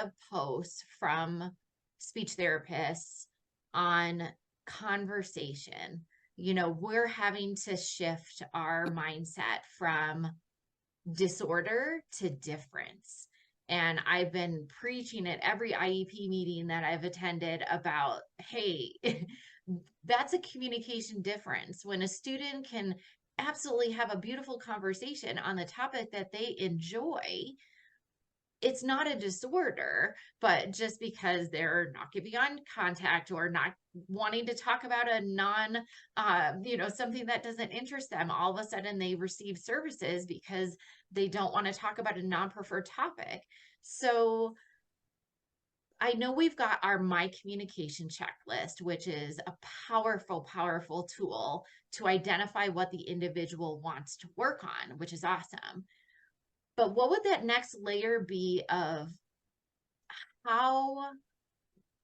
of posts from speech therapists on conversation. We're having to shift our mindset from disorder to difference. And I've been preaching at every IEP meeting that I've attended about, hey, that's a communication difference. When a student can absolutely have a beautiful conversation on the topic that they enjoy, it's not a disorder, but just because they're not giving eye contact or not wanting to talk about a something that doesn't interest them, all of a sudden they receive services because they don't want to talk about a non-preferred topic. So I know we've got our My Communication Checklist, which is a powerful, powerful tool to identify what the individual wants to work on, which is awesome. But what would that next layer be of how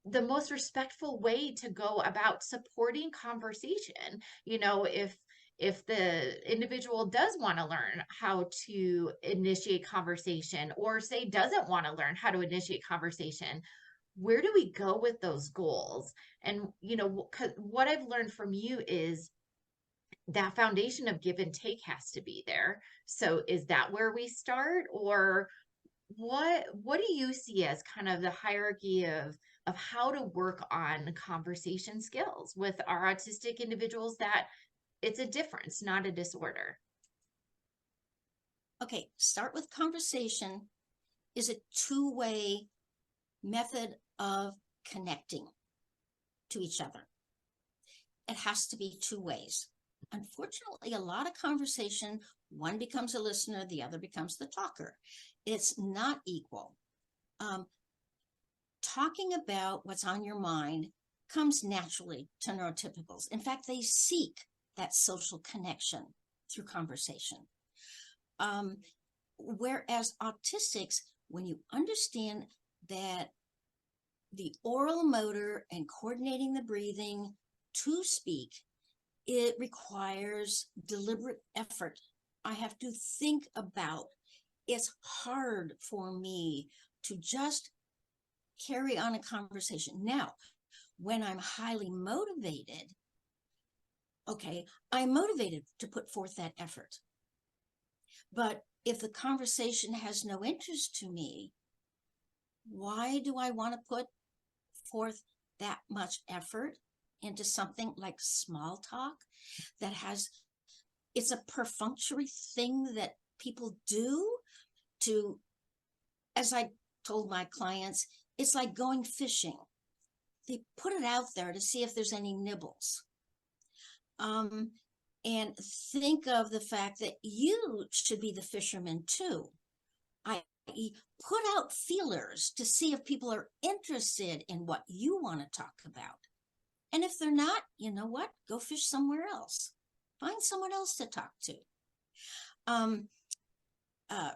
the most respectful way to go about supporting conversation? If the individual does want to learn how to initiate conversation, or say doesn't want to learn how to initiate conversation, where do we go with those goals? And what I've learned from you is that foundation of give and take has to be there. So is that where we start, or what do you see as kind of the hierarchy of how to work on conversation skills with our autistic individuals, that it's a difference, not a disorder? Okay, start with conversation is a two-way method of connecting to each other. It has to be two ways. Unfortunately, a lot of conversation, one becomes a listener, the other becomes the talker. It's not equal. Talking about what's on your mind comes naturally to neurotypicals. In fact, they seek that social connection through conversation. Whereas autistics, when you understand that the oral motor and coordinating the breathing to speak, it requires deliberate effort. I have to think about, it's hard for me to just carry on a conversation. Now, when I'm highly motivated, okay, I'm motivated to put forth that effort. But if the conversation has no interest to me, why do I want to put forth that much effort into something like small talk that it's a perfunctory thing that people do to, as I told my clients, it's like going fishing. They put it out there to see if there's any nibbles. And think of the fact that you should be the fisherman too. I.e., put out feelers to see if people are interested in what you want to talk about. And if they're not, you know what? Go fish somewhere else. Find someone else to talk to.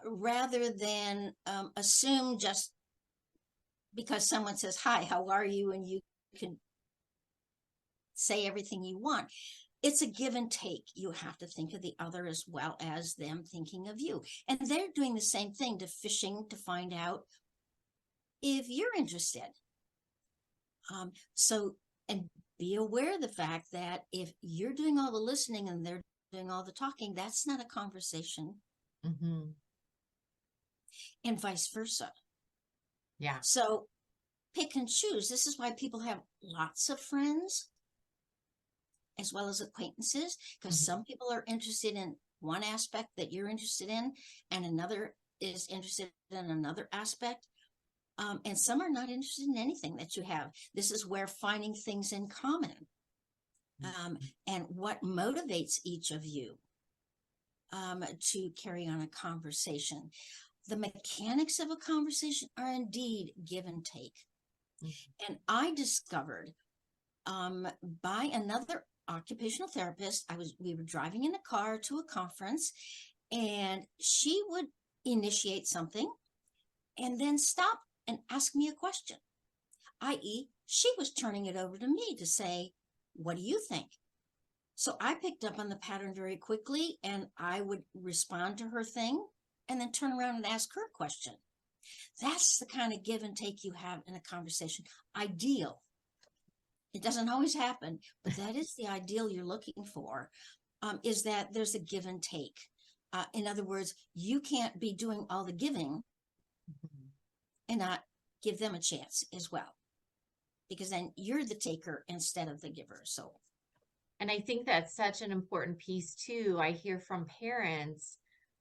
Rather than assume just because someone says, hi, how are you? And you can say everything you want. It's a give and take. You have to think of the other as well as them thinking of you. And they're doing the same thing, to fishing to find out if you're interested. And be aware of the fact that if you're doing all the listening and they're doing all the talking, that's not a conversation. Mm-hmm. And vice versa. Yeah. So pick and choose. This is why people have lots of friends as well as acquaintances, because some people are interested in one aspect that you're interested in, and another is interested in another aspect. And some are not interested in anything that you have. This is where finding things in common and what motivates each of you to carry on a conversation. The mechanics of a conversation are indeed give and take. And I discovered by another occupational therapist, we were driving in a car to a conference, and she would initiate something and then stop and ask me a question, i.e., she was turning it over to me to say, what do you think? So I picked up on the pattern very quickly, and I would respond to her thing and then turn around and ask her a question. That's the kind of give and take you have in a conversation. Ideal. It doesn't always happen, but that is the ideal you're looking for, is that there's a give and take. In other words, you can't be doing all the giving and not give them a chance as well, because then you're the taker instead of the giver. So, And I think that's such an important piece too. I hear from parents,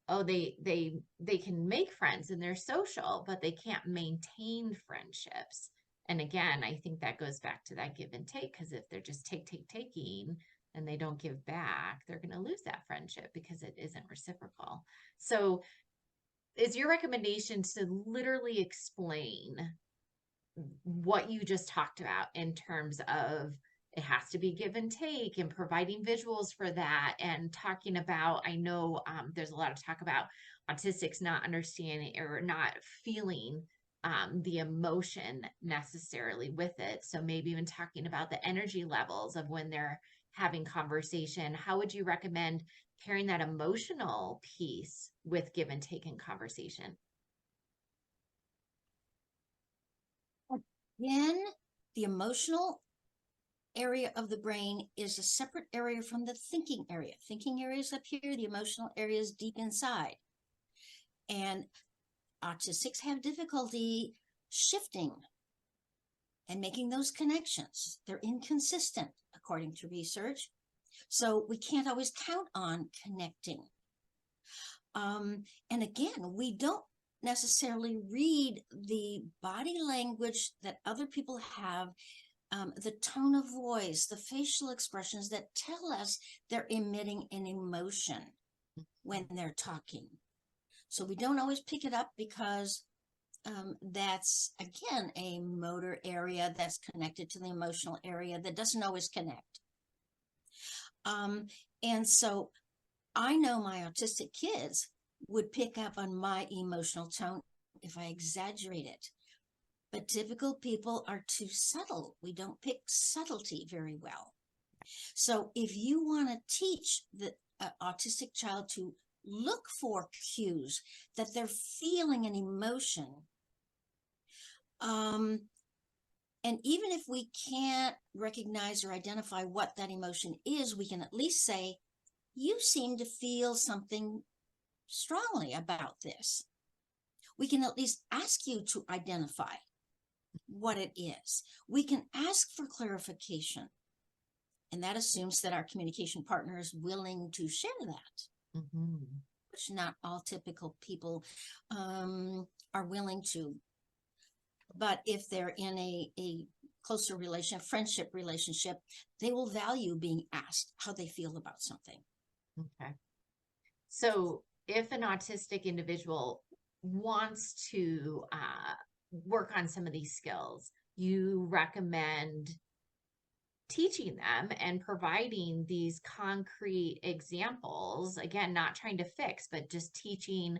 oh, they can make friends and they're social, but they can't maintain friendships. And again, I think that goes back to that give and take, because if they're just taking and they don't give back, they're going to lose that friendship because it isn't reciprocal. So, is your recommendation to literally explain what you just talked about in terms of it has to be give and take, and providing visuals for that, and talking about, I know there's a lot of talk about autistics not understanding or not feeling the emotion necessarily with it. So maybe even talking about the energy levels of when they're having conversation. How would you recommend pairing that emotional piece with give and take in conversation? again, the emotional area of the brain is a separate area from the thinking area. Thinking area is up here, the emotional area is deep inside. And autistics have difficulty shifting and making those connections. They're inconsistent, according to research. So we can't always count on connecting. And again, we don't necessarily read the body language that other people have, the tone of voice, the facial expressions that tell us they're emitting an emotion when they're talking. So we don't always pick it up because that's, again, a motor area that's connected to the emotional area that doesn't always connect. And so I know my autistic kids would pick up on my emotional tone if I exaggerate it. But typical people are too subtle. We don't pick subtlety very well. So if you want to teach the autistic child to look for cues that they're feeling an emotion, and even if we can't recognize or identify what that emotion is, we can at least say, you seem to feel something strongly about this. We can at least ask you to identify what it is. We can ask for clarification. And that assumes that our communication partner is willing to share that, which not all typical people are willing to. But if they're in a closer friendship relationship, they will value being asked how they feel about something. Okay. So if an autistic individual wants to work on some of these skills, you recommend teaching them and providing these concrete examples, again, not trying to fix, but just teaching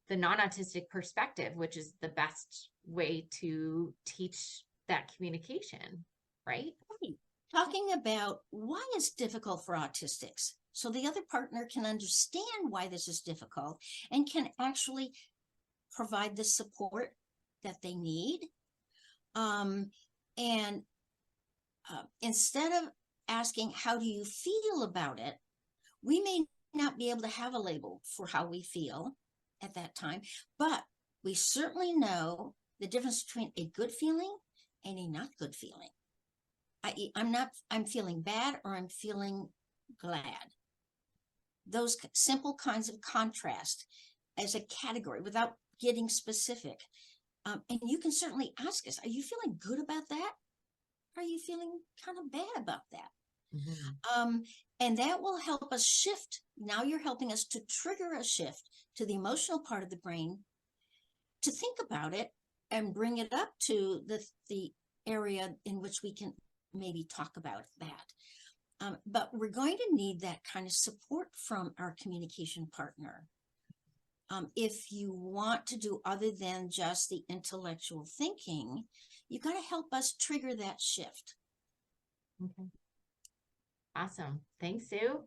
the non-autistic perspective, which is the best way to teach that communication, right? Talking about why it's difficult for autistics, so the other partner can understand why this is difficult and can actually provide the support that they need. And instead of asking, how do you feel about it? We may not be able to have a label for how we feel at that time, but we certainly know the difference between a good feeling and a not good feeling. I'm feeling bad or I'm feeling glad. Those simple kinds of contrast as a category without getting specific. And you can certainly ask us, are you feeling good about that? Are you feeling kind of bad about that? And that will help us shift. Now you're helping us to trigger a shift to the emotional part of the brain to think about it and bring it up to the area in which we can maybe talk about that. But we're going to need that kind of support from our communication partner. If you want to do other than just the intellectual thinking, you got to help us trigger that shift. Okay. Awesome. Thanks, Sue.